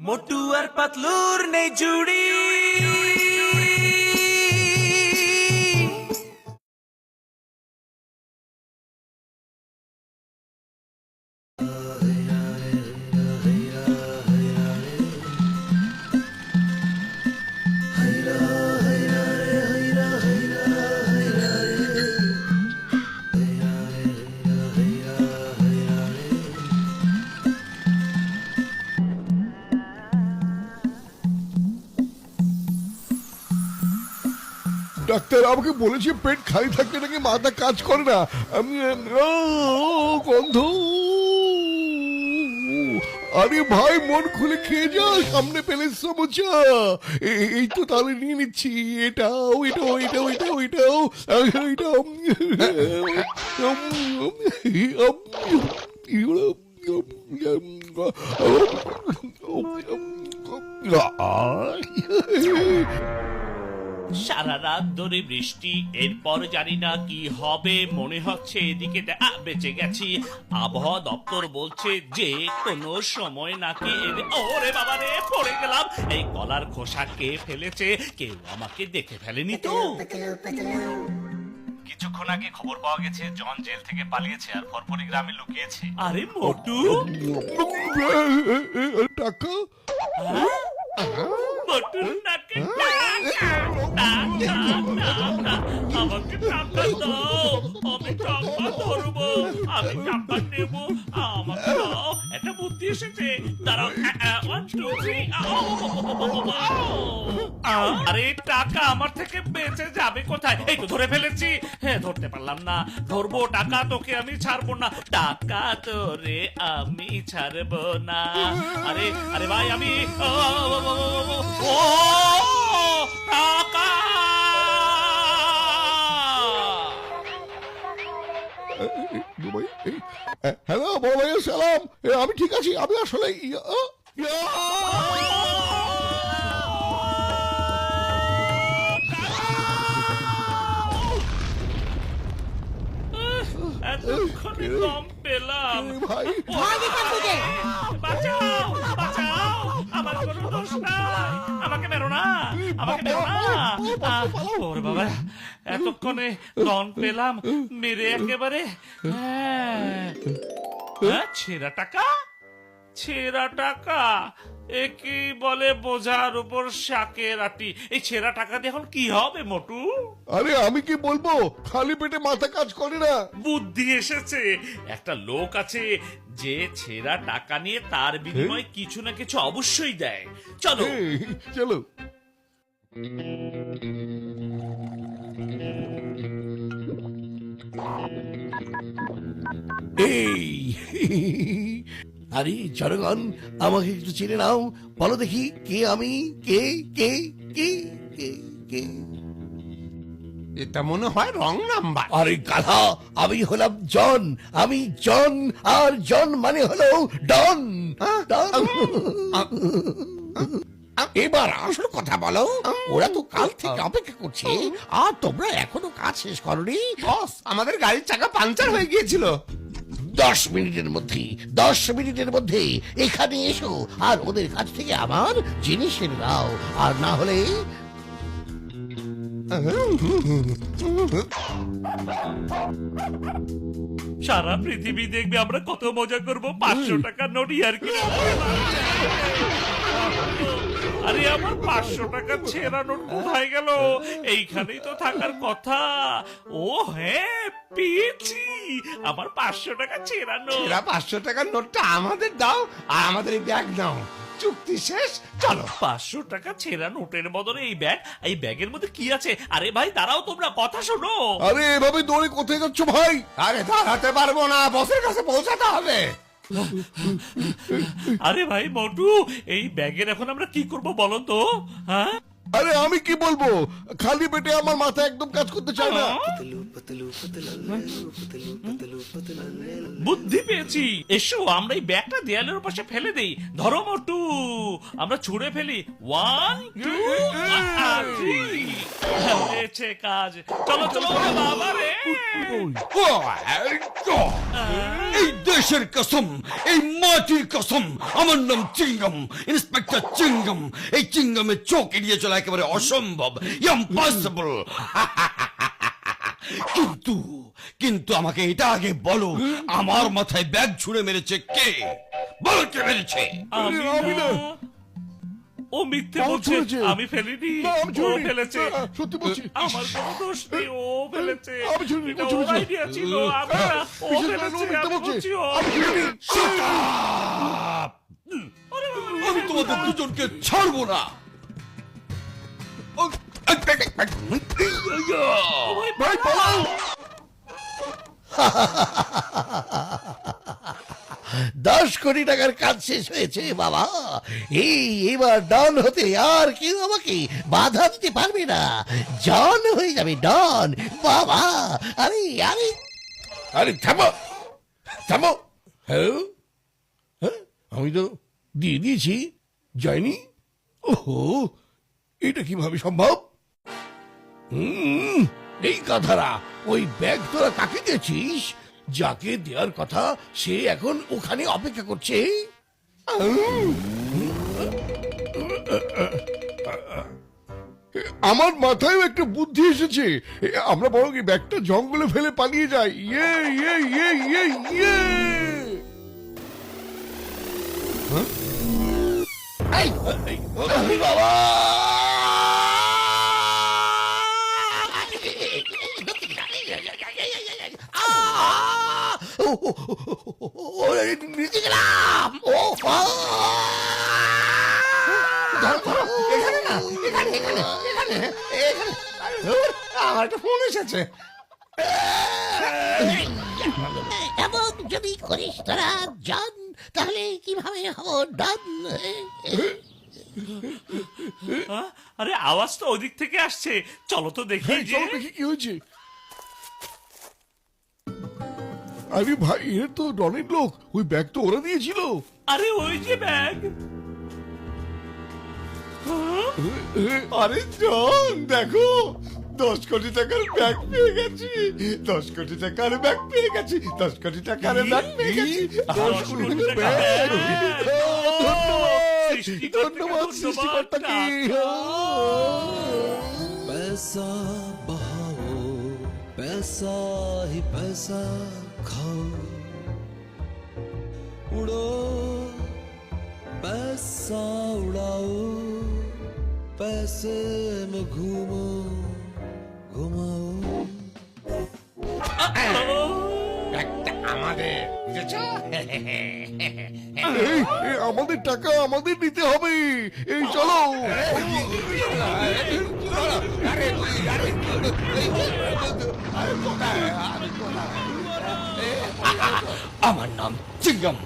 মোটু আর পাতলুর নেই জুড়ি। ডাক্তার আমাকে বলেছে পেট খালি থাকলে নাকি মাথা কাজ করে না। আমি গন্ধ। আরে ভাই মন খুলে খেয়ে যা, সামনে পেলে সমস্যা। এই তো তাহলে নিয়ে নিচ্ছি, এটাও এটাও এটাও এটাও এটাও এটাও সারা রাত ধরে বৃষ্টি, এরপর জানি না কি হবে, মনে হচ্ছে এদিকে বেঁচে গেছি। আবহাওয়া দপ্তর বলছে যে কোনো সময় নাকি ওরে বাবা রে, পড়ে গেলাম। এই কলার খোসা কে ফেলেছে? কেউ আমাকে দেখে ফেলেনি তো? কিছুক্ষণ আগে খবর পাওয়া গেছে জন জেল থেকে পালিয়েছে আর ফরফরি গ্রামে লুকিয়েছে। আরে মোটু, টাকা মোটুর নাকে আমাকে টাকা দাও, আমি টাকা ধরবো, আমি টাকা নেব, আমাকে দাও। একটা বুদ্ধি এসেছে, দাঁড়াও। 1 2 3। আরে টাকা আমার থেকে বেঁচে যাবে কোথায়? এই তো ধরে ফেলেছি। হ্যাঁ, ধরতে পারলাম না, ধরবো টাকা, তোকে আমি ছাড়বো না, টাকা তোরে আমি ছাড়বো না। আরে আরে ভাই, আমি ও টাকা। হ্যালো বড় ভাই, সালাম। আমি ঠিক আছি, আমি আসলে এতক্ষণে কম পেলাম। ভাই বাঁচাও বাঁচাও, আমার কোনো দোষ নাই, আমাকে মেরো না, আমাকে মেরো না। ওরে বাবা, এতক্ষণে রন পেলাম, মেরে একেবারে। হ্যাঁ, ছেঁড়া টাকা, ছেঁড়া টাকা, একে বলে বোঝার উপর শাকের আটি। এই ছেঁড়া টাকা দিয়ে এখন কি হবে মোটু? আরে আমি কি বলবো, খালি পেটে মাথা কাজ করে না। বুদ্ধি এসেছে। একটা লোক আছে যে ছেঁড়া টাকা নিয়ে তার বিনিময়ে কিছু না কিছু অবশ্যই দেয়। চলো চলো। এই আরে জনগণ, আমাকে একটু চিনে নাও, বলো দেখি কে আমি, কে কে কে কে কে? এটা মনে হয় রং নাম্বার। আরে গাধা, আমি হলাম জন, আমি জন, আর জন মানে হলো ডন। ডন। এবার আসল কথা বলো, ওরা তো কাল থেকে অপেক্ষা করছে আর তোমরা এখনো কাজ শেষ করনি। বস, আমাদের গাড়ির চাকা পাংচার হয়ে গিয়েছিল। 10 মিনিটের মধ্যে, 10 মিনিটের মধ্যে এখানে এসো আর ওদের কাছ থেকে আমার জিনিস এনে দাও, আর না হলে সারা পৃথিবী দেখবে আমরা কত মজা করব। 500 টাকা নোট আর কি। আরে আমার 500 টাকা ছেঁড়া নোট কোথায় গেল? এইখানেই তো থাকার কথা। ও হ্যাঁ, পেয়েছি আমার 500 টাকা ছেঁড়া নোট। এরা 500 টাকার নোটটা আমাদের দাও আর আমাদের এই ব্যাগ নাও। চুক্তি শেষ, চলো। 500 টাকা ছেঁড়া নোটের বদলে এই ব্যাগ, এই ব্যাগের মধ্যে কি আছে? আরে ভাই দাঁড়াও, তোমরা কথা শোনো। আরে এভাবে দৌড়ে কোথায় যাচ্ছ ভাই? আরে দাঁড়াতে পারবো না, বসের কাছে পৌঁছাতে হবে। আরে ভাই মোটু, এই ব্যাগের এখন আমরা কি করব বলো তো? হ্যাঁ, আরে আমি কি বলবো, খালি পেটে আমার মাথা একদম কাজ করতে চায় না। বুদ্ধি পেয়েছি, এসো আমরা এই ব্যাগটা দেয়ালের পাশে ফেলে দেই। ধরো মোটু, আমরা ছুঁড়ে ফেলি 1 2 3 হয়েছে কাজ চলো চলো ওরে বাবা রে এই দেশের কসম, এই মাটির কসম, আমার নাম চিঙ্গম, ইন্সপেক্টর চিঙ্গম। এই চিঙ্গমের চোখ এড়িয়ে চলা একেবারে অসম্ভব, ইম্পসিবল। কিন্তু কিন্তু আমাকে এটা আগে বলো, আমার মাথায় ব্যাগ ছুঁড়ে মেরেছে কে? বলো কে মেরেছে? আমি না ও মিথ্যে ও বলছে ছুঁড়েছে। আমি ফেলিনি না, আমি ও ছুঁড়িনি। ফেলেছে না, সত্যি বলছি। আমার কোনো দোষ নেই ও ফেলেছে আমি ছুঁড়িনি, এটা ও ওর ছুঁড়েছে। আইডিয়া ছিল আমি না, ও বিশ্বাস করেন, ও ফেলেছে মিথ্যে আমি বলছে। বলছি ও আমি ছুঁড়িনি। আমি তোমাদের দুজনকে ছাড়বো না। ভাই পালাও। 10 কোটি টাকার কাজ শেষ হয়েছে বাবা। এবার ডন হতে আর কেউ আমাকে বাধা দিতে পারবে না। জন হয়ে যাবে ডন বাবা। আরে আরে আরে থামো থামো। হ্যাঁ হ্যাঁ, আমি তো দিয়ে দিয়েছি, যায়নি। ওহো, এটা কিভাবে সম্ভব? এই কথারা, ওই ব্যাগ তোরা কাকে দিয়েছিস? যাকে দেওয়ার কথা সে এখন ওখানে অপেক্ষা করছে। আমার মাথায়ও একটা বুদ্ধি এসেছে। আমরা বরং এই ব্যাগটা জঙ্গলে ফেলে পালিয়ে যাই। ইয়ে ইয়ে ইয়ে ইয়ে ইয়ে। বাবা নিচে গেলাম। ও আমার একটা ফোন এসেছে। এমন যদি করিস তোরা জান, তাহলে কিভাবে হবো ডান? হ্যাঁ? আরে আওয়াজ তো ওদিক থেকে আসছে চলো তো দেখি যে চলো দেখি কি হয়েছে। আরে ভাই, এর তো ডনের লোক। ওই ব্যাগ তো ওরা দিয়েছিল। আরে ওই যে ব্যাগ আরে জন দেখো, 10 কোটি টাকার ব্যাগ পেয়ে গেছি। 10 কোটি টাকার ব্যাগ পেয়ে গেছি। 10 কোটি টাকার ব্যাগ পেয়ে গেছি। 10 কোটি টাকার ব্যাগ। ধন্যবাদ সৃষ্টিকর্তাকে। पैसा बहाओ पैसा ही पैसा खाओ उड़ो पैसा उड़ाओ पैसे में घूमो घुमाओ ব্যাগটা আমাদের, বুঝেছো? এই আমাদের টাকা আমাদের নিতে হবে। এই চলো। আমার নাম চিঙ্গম,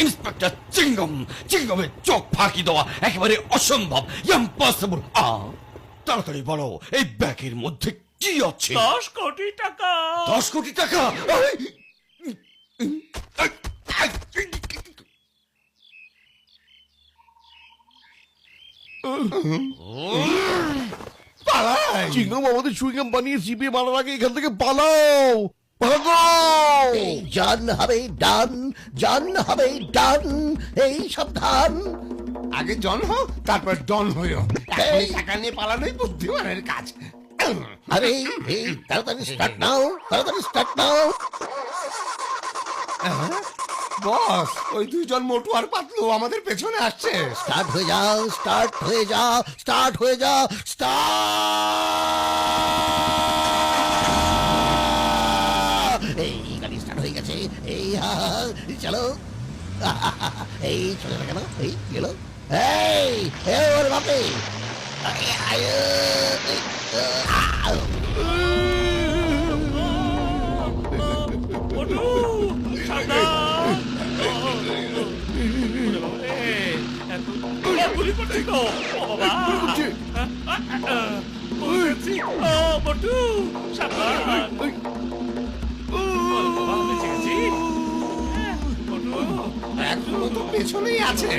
ইন্সপেক্টর চিঙ্গম। চিঙ্গমের চোখ ফাঁকি দেওয়া একেবারে অসম্ভব, ইম্পসিবল। তাড়াতাড়ি বলো, এই ব্যাগের মধ্যে কি আছে? 10 কোটি টাকা 10 কোটি টাকা। চিংগাম আমাদের চুইংগাম বানিয়ে চিবিয়ে মারার আগে এখান থেকে পালাও। ভাগো। জান হবে ডান, জান হবে ডান। এই সাবধান। আগে জন হোক, তারপর ডন হইও। এই টাকা নিয়ে পালানোই বুদ্ধিমানের কাজ। আরে এই তাড়াতাড়ি স্টার্ট নাও, তাড়াতাড়ি স্টার্ট নাও। বস, ওই 2 জন মোটু আর পাতলু আমাদের পেছনে আসছে। স্টার্ট হয়ে যাও, স্টার্ট হয়ে যাও, স্টার্ট হয়ে যাও, স্টার্ট। এই গাড়ি স্টার্ট হয়ে গেছে। এই চলো। এই চলে না কেন? এই গেল। এই ওর বাপে। ওঠো, সাবধান। গুলি করছি তো ও বাবা করছে? বলছি, ও বটু সাবধান ও বাবা বেঁচে গেছি বটু এখনো তো পেছনেই আছে।